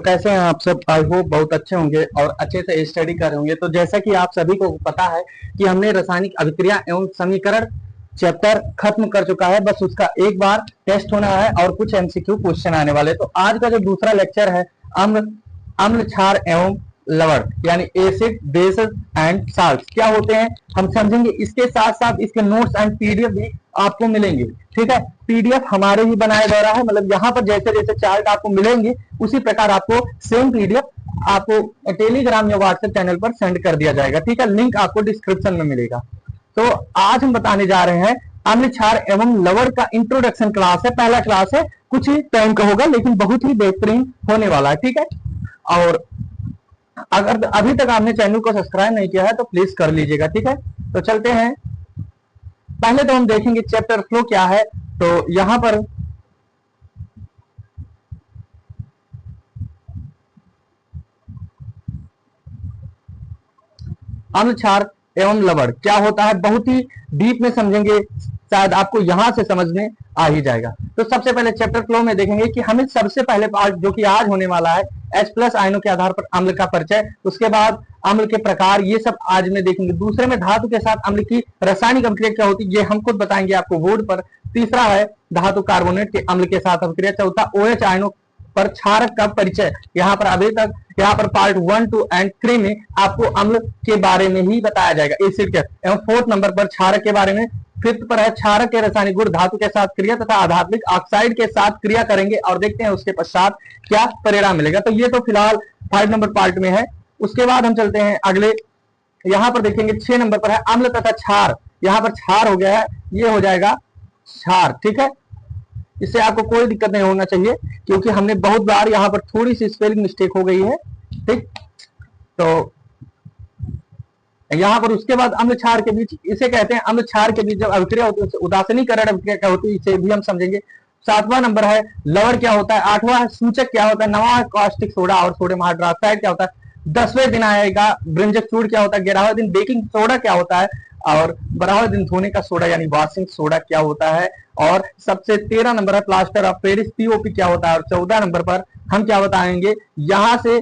कैसे हैं आप सब। आई होप बहुत अच्छे होंगे और अच्छे से स्टडी कर रहे होंगे। तो जैसा कि आप सभी को पता है कि हमने रासायनिक अभिक्रिया एवं समीकरण चैप्टर खत्म कर चुका है। बस उसका एक बार टेस्ट होना है और कुछ एमसीक्यू क्वेश्चन आने वाले। तो आज का जो दूसरा लेक्चर है अम्ल अम्ल क्षार एवं लवण यानी एसिड बेसेस एंड साल्ट क्या होते हैं हम समझेंगे। इसके साथ साथ इसके नोट्स एंड पीडीएफ भी आपको मिलेंगे। ठीक है, पीडीएफ हमारे ही बनाया जा रहा है। मतलब यहाँ पर जैसे जैसे चार्ट आपको मिलेंगे उसी प्रकार आपको सेम पीडीएफ आपको टेलीग्राम या व्हाट्सएप चैनल पर सेंड कर दिया जाएगा। ठीक है, लिंक आपको डिस्क्रिप्शन में मिलेगा। तो आज हम बताने जा रहे हैं अम्ल क्षार एवं लवण का इंट्रोडक्शन क्लास है। पहला क्लास है, कुछ ही टाइम का होगा लेकिन बहुत ही बेहतरीन होने वाला है। ठीक है, और अगर अभी तक आपने चैनल को सब्सक्राइब नहीं किया है तो प्लीज कर लीजिएगा। ठीक है, तो चलते हैं। पहले तो हम देखेंगे चैप्टर फ्लो क्या है। तो यहां पर अम्ल क्षार एवं लवण क्या होता है बहुत ही डीप में समझेंगे, शायद आपको यहां से समझ में आ ही जाएगा। तो सबसे पहले चैप्टर फ्लो में देखेंगे कि हमें सबसे पहले पार्ट जो कि आज होने वाला है H+ आयनों के आधार पर अम्ल का परिचय, उसके बाद अम्ल के प्रकार, ये सब आज में देखेंगे। दूसरे में धातु के साथ अम्ल की रासायनिक अभिक्रिया क्या होती है ये हम खुद बताएंगे आपको बोर्ड पर। तीसरा है धातु कार्बोनेट के अम्ल के साथ अभिक्रिया। चौथा OH आयनों पर क्षारक का परिचय। यहाँ पर अभी तक यहाँ पर पार्ट 1, 2 एंड 3 में आपको अम्ल के बारे में ही बताया जाएगा, एसिड के। एवं 4th नंबर पर क्षारक के बारे में। 5th पर है क्षारक के रासायनिक गुण, धातु के साथ क्रिया तथा आधात्मिक ऑक्साइड के साथ क्रिया करेंगे और देखते हैं उसके पश्चात क्या परिणाम मिलेगा। तो ये तो फिलहाल 5 नंबर पार्ट में है। उसके बाद हम चलते हैं अगले, यहाँ पर देखेंगे 6 नंबर पर है अम्ल तथा क्षार। यहाँ पर क्षार हो गया है, ये हो जाएगा क्षार। ठीक है, इससे आपको कोई दिक्कत नहीं होना चाहिए क्योंकि हमने बहुत बार यहाँ पर थोड़ी सी स्पेलिंग मिस्टेक हो गई है। ठीक, तो यहाँ पर उसके बाद अम्ल क्षार के बीच, इसे कहते हैं अम्ल क्षार के बीच जब अभिक्रिया होती है उदासीनीकरण अभिक्रिया क्या होती है, इसे भी हम समझेंगे। 7वां नंबर है लवण क्या होता है। 8वां सूचक क्या होता है। 9वां कास्टिक सोडा और सोडियम हाइड्रोक्साइड क्या होता है। 10वें दिन आएगा ब्रिंजक चूर्ण क्या होता है। 11वें दिन बेकिंग सोडा क्या होता है और 12वें दिन धोने का सोडा यानी वॉशिंग सोडा क्या होता है। और सबसे 13 नंबर है प्लास्टर ऑफ पेरिस पीओपी क्या होता है। और 14 नंबर पर हम क्या बताएंगे, यहां से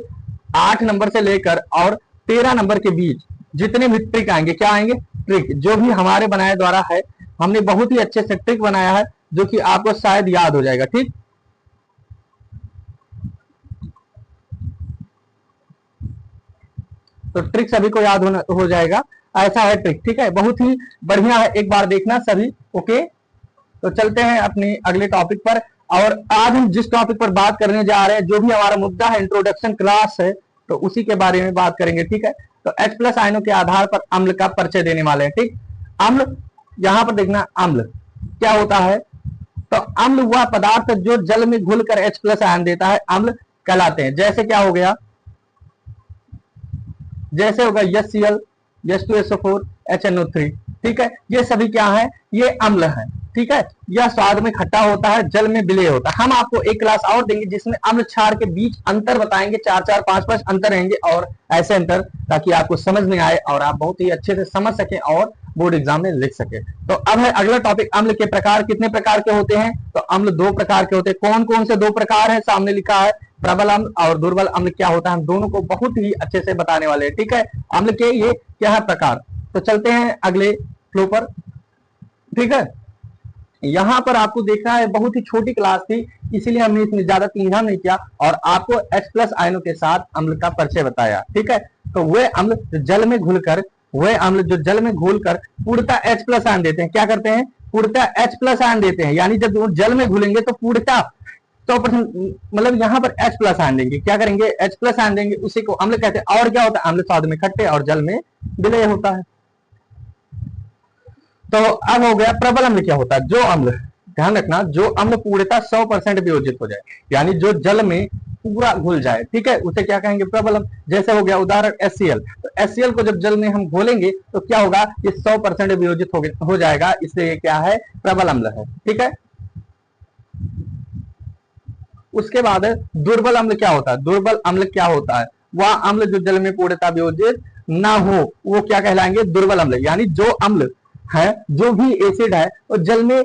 8 नंबर से लेकर और 13 नंबर के बीच जितने भी ट्रिक आएंगे, क्या आएंगे, ट्रिक जो भी हमारे बनाए द्वारा है। हमने बहुत ही अच्छे से ट्रिक बनाया है जो कि आपको शायद याद हो जाएगा। ठीक, तो ट्रिक सभी को याद होना हो जाएगा, ऐसा है ट्रिक। ठीक है, बहुत ही बढ़िया है, एक बार देखना सभी। ओके, तो चलते हैं अपने अगले टॉपिक पर। और आज हम जिस टॉपिक पर बात करने जा रहे हैं, जो भी हमारा मुद्दा है, इंट्रोडक्शन क्लास है, तो उसी के बारे में बात करेंगे। ठीक है, तो H+ आयनों के आधार पर अम्ल का परिचय देने वाले हैं। ठीक, अम्ल, यहां पर देखना अम्ल क्या होता है। तो अम्ल वह पदार्थ जो जल में घुलकर H+ आयन देता है, अम्ल कहलाते हैं। जैसे क्या हो गया, जैसे होगा HCl, H2SO4, HNO3। ठीक है, ये सभी क्या है, ये अम्ल है। ठीक है, यह स्वाद में खट्टा होता है, जल में विलेय होता है। हम आपको एक क्लास और देंगे जिसमें अम्ल क्षार के बीच अंतर बताएंगे, 4-4, 5-5 अंतर रहेंगे और ऐसे अंतर, ताकि आपको समझ में आए और आप बहुत ही अच्छे से समझ सके और बोर्ड एग्जाम में लिख सके। तो अब है अगला टॉपिक, अम्ल के प्रकार। कितने प्रकार के होते हैं, तो अम्ल 2 प्रकार के होते हैं। कौन कौन से 2 प्रकार है, सामने लिखा है। प्रबल अम्ल और दुर्बल अम्ल क्या होता है, हम दोनों को बहुत ही अच्छे से बताने वाले हैं। ठीक है, अम्ल के ये क्या है प्रकार। तो चलते हैं अगले फ्लो पर। ठीक है, यहां पर आपको देखना है, बहुत ही छोटी क्लास थी इसीलिए हमने इसमें ज्यादा तीझा नहीं किया और आपको H+ आयनों के साथ अम्ल का परिचय बताया। ठीक है, तो वे अम्ल जो जल में घुलकर, वे अम्ल जो जल में घुलकर पूर्णतः H+ आयन देते हैं। क्या करते हैं, पूर्णतः H+ आयन देते हैं। यानी जब जल में घुलेंगे तो पूर्णतः 100%, मतलब यहाँ पर H+ आयन देंगे। क्या करेंगे, H+ आयन देंगे, उसी को अम्ल कहते हैं। और क्या होता है, अम्ल स्वाद में खट्टे और जल में विलेय होता है। तो अब हो गया प्रबल अम्ल क्या होता है। जो अम्ल, ध्यान रखना, जो अम्ल पूर्णतः 100% वियोजित हो जाए, यानी जो जल में पूरा घुल जाए। ठीक है, उसे क्या कहेंगे, प्रबल अम्ल। जैसे हो गया उदाहरण HCl। तो HCl को जब जल में हम घोलेंगे तो क्या होगा, ये 100% वियोजित हो जाएगा, इसलिए ये क्या है, प्रबल अम्ल है। ठीक है, उसके बाद दुर्बल अम्ल क्या होता है। दुर्बल अम्ल क्या होता है, वह अम्ल जो जल में पूर्णतः वियोजित ना हो, वो क्या कहलाएंगे, दुर्बल अम्ल। यानी जो अम्ल है, जो भी एसिड है, वो जल में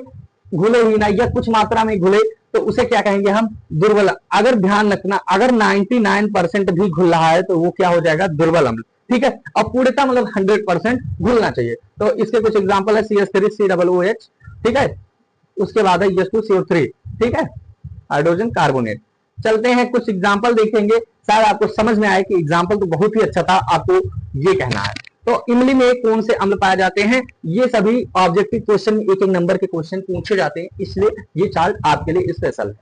घुले ही ना या कुछ मात्रा में घुले तो उसे क्या कहेंगे हम, दुर्बल। अगर ध्यान रखना, अगर 99% भी घुल रहा है तो वो क्या हो जाएगा, दुर्बल अम्ल। ठीक है, और पूर्णतः मतलब 100% घुलना चाहिए। तो इसके कुछ एग्जांपल है CH3COOH, ठीक है, उसके बाद है H2CO3, ठीक है, हाइड्रोजन कार्बोनेट। चलते हैं कुछ एग्जांपल देखेंगे, शायद आपको समझ में आए कि एग्जांपल तो बहुत ही अच्छा था, आपको ये कहना है। तो इमली में कौन से अम्ल पाए जाते हैं, ये सभी ऑब्जेक्टिव क्वेश्चन एक एक नंबर के क्वेश्चन पूछे जाते हैं, इसलिए ये चार्ट आपके लिए स्पेशल है।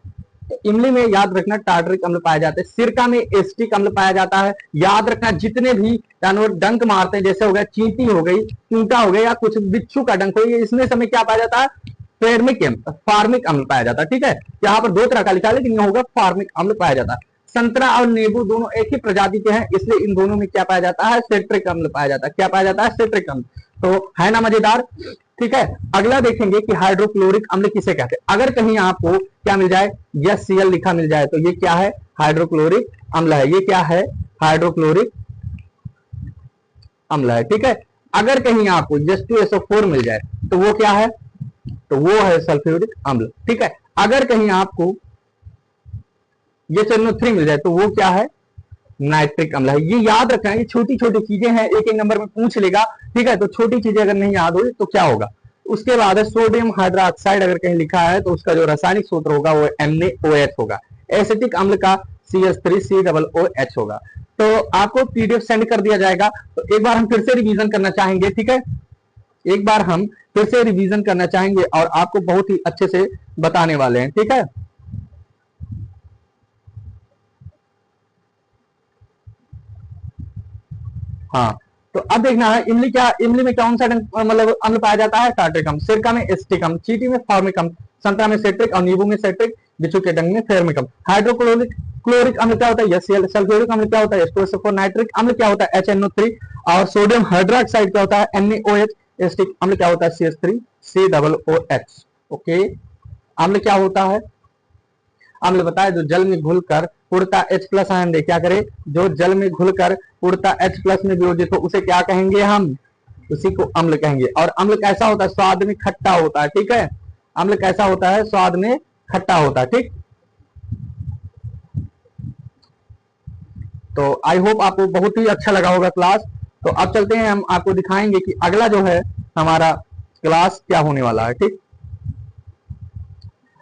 तो इमली में याद रखना टार्टरिक अम्ल पाए जाते हैं, सिरका में एसिटिक अम्ल पाया जाता है। याद रखना जितने भी जानवर डंक मारते हैं, जैसे हो गया चींटी हो गई, चूंटा हो गया, या कुछ बिच्छू का डंक हो गया, इसमें समय क्या पाया जाता है, फार्मिक अम्ल पाया जाता है। ठीक है, यहाँ पर दो तरह का लिखा है लेकिन यह होगा फार्मिक अम्ल पाया जाता है। संतरा और नींबू दोनों एक ही प्रजाति के हैं, इसलिए इन दोनों में क्या पाया जाता है, सेट्रिक अम्ल पाया जाता है। क्या पाया जाता है, सेट्रिक अम्ल। तो है ना मजेदार। ठीक है, अगला देखेंगे कि हाइड्रोक्लोरिक अम्ल किसे कहते हैं। अगर कहीं आपको क्या मिल जाए, HCl लिखा मिल जाए तो ये क्या है, हाइड्रोक्लोरिक अम्ल है। ये क्या है, हाइड्रोक्लोरिक अम्ल है। ठीक है, अगर कहीं आपको H2SO4 मिल जाए तो वो क्या है, तो वो है सल्फ्यूरिक अम्ल। ठीक है, अगर कहीं आपको ये NO3 मिल जाए तो वो क्या है, नाइट्रिक अम्ल है। ये याद रखना, ये छोटी छोटी चीजें हैं, एक एक नंबर में पूछ लेगा। ठीक है, तो छोटी चीजें अगर नहीं याद हुई तो क्या होगा। उसके बाद है सोडियम हाइड्रोक्साइड, अगर कहीं लिखा है तो उसका जो रासायनिक सूत्र होगा वो NaOH होगा। एसिटिक अम्ल का CH3COOH होगा। तो आपको PDF सेंड कर दिया जाएगा। तो एक बार हम फिर से रिवीजन करना चाहेंगे। ठीक है, एक बार हम फिर से रिवीजन करना चाहेंगे और आपको बहुत ही अच्छे से बताने वाले हैं। ठीक है, हाँ, तो अब देखना है इमली में कौन सा मतलब अम्ल पाया जाता है, टार्टरिक अम्ल। सिरका में एसिटिक अम्ल, चींटी में फॉर्मिक अम्ल, संतरा में सेट्रिक और नींबू में सेट्रिक, बिच्छू के डंक में फेर्मिक अम्ल। हाइड्रोक्लोरिक क्लोरिक अम्ल क्या होता है, HCl। सल्फ्यूरिक अम्ल क्या होता है, H2SO4। नाइट्रिक अम्ल क्या होता है, HNO3। और सोडियम हाइड्रोक्साइड क्या होता है, NaOH। एसिटिक अम्ल क्या होता है, CH3COOH। ओके, अम्ल क्या होता है, अम्ल बताए जो जल में घुलकर पूर्णतः H+ आयन दे, क्या करे, जो जल में घुलकर पूर्णतः H+ में वियोजित हो उसे क्या कहेंगे हम, उसी को अम्ल कहेंगे। और अम्ल कैसा होता है, स्वाद में खट्टा होता है। ठीक है, अम्ल कैसा होता है, स्वाद में खट्टा होता है। ठीक, तो आई होप आपको बहुत ही अच्छा लगा होगा क्लास। तो अब चलते हैं, हम आपको दिखाएंगे कि अगला जो है हमारा क्लास क्या होने वाला है। ठीक,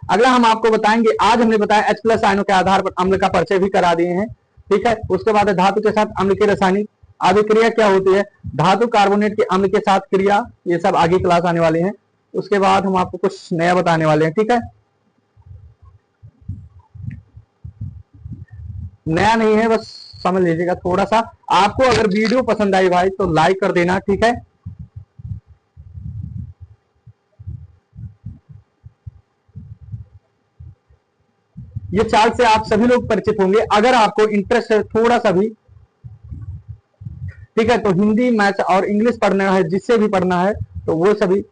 अगला हम आपको बताएंगे, आज हमने बताया H+ आयनों के आधार पर अम्ल का परिचय भी करा दिए हैं। ठीक है, उसके बाद धातु के साथ अम्ल की रासायनिक अभिक्रिया क्या होती है, धातु कार्बोनेट के अम्ल के साथ क्रिया, ये सब आगे क्लास आने वाले हैं। उसके बाद हम आपको कुछ नया बताने वाले हैं। ठीक है, नया नहीं है, बस समझ लीजिएगा थोड़ा सा। आपको अगर वीडियो पसंद आई भाई तो लाइक कर देना। ठीक है, ये चार्ट से आप सभी लोग परिचित होंगे। अगर आपको इंटरेस्ट है थोड़ा सा भी, ठीक है, तो हिंदी, मैथ्स और इंग्लिश पढ़ना है, जिससे भी पढ़ना है तो वो सभी,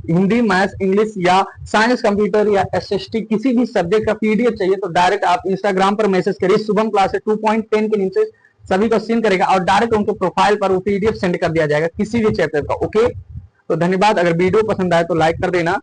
हिंदी, मैथ्स, इंग्लिश या साइंस, कंप्यूटर या SST किसी भी सब्जेक्ट का PDF चाहिए तो डायरेक्ट आप इंस्टाग्राम पर मैसेज करिए, शुभम क्लासेस 2.10 के नीचे सभी को सीन करेगा और डायरेक्ट उनके प्रोफाइल पर वो PDF सेंड कर दिया जाएगा किसी भी चैप्टर का। ओके, तो धन्यवाद। अगर वीडियो पसंद आए तो लाइक कर देना।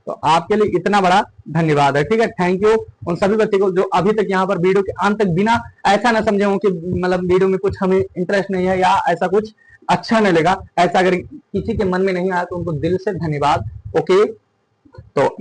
तो आपके लिए इतना बड़ा धन्यवाद है। ठीक है, थैंक यू उन सभी बच्चे को जो अभी तक यहाँ पर वीडियो के अंत तक, बिना ऐसा ना समझे हो कि मतलब वीडियो में कुछ हमें इंटरेस्ट नहीं है या ऐसा कुछ अच्छा नहीं लगा, ऐसा अगर किसी के मन में नहीं आया तो उनको दिल से धन्यवाद। ओके, तो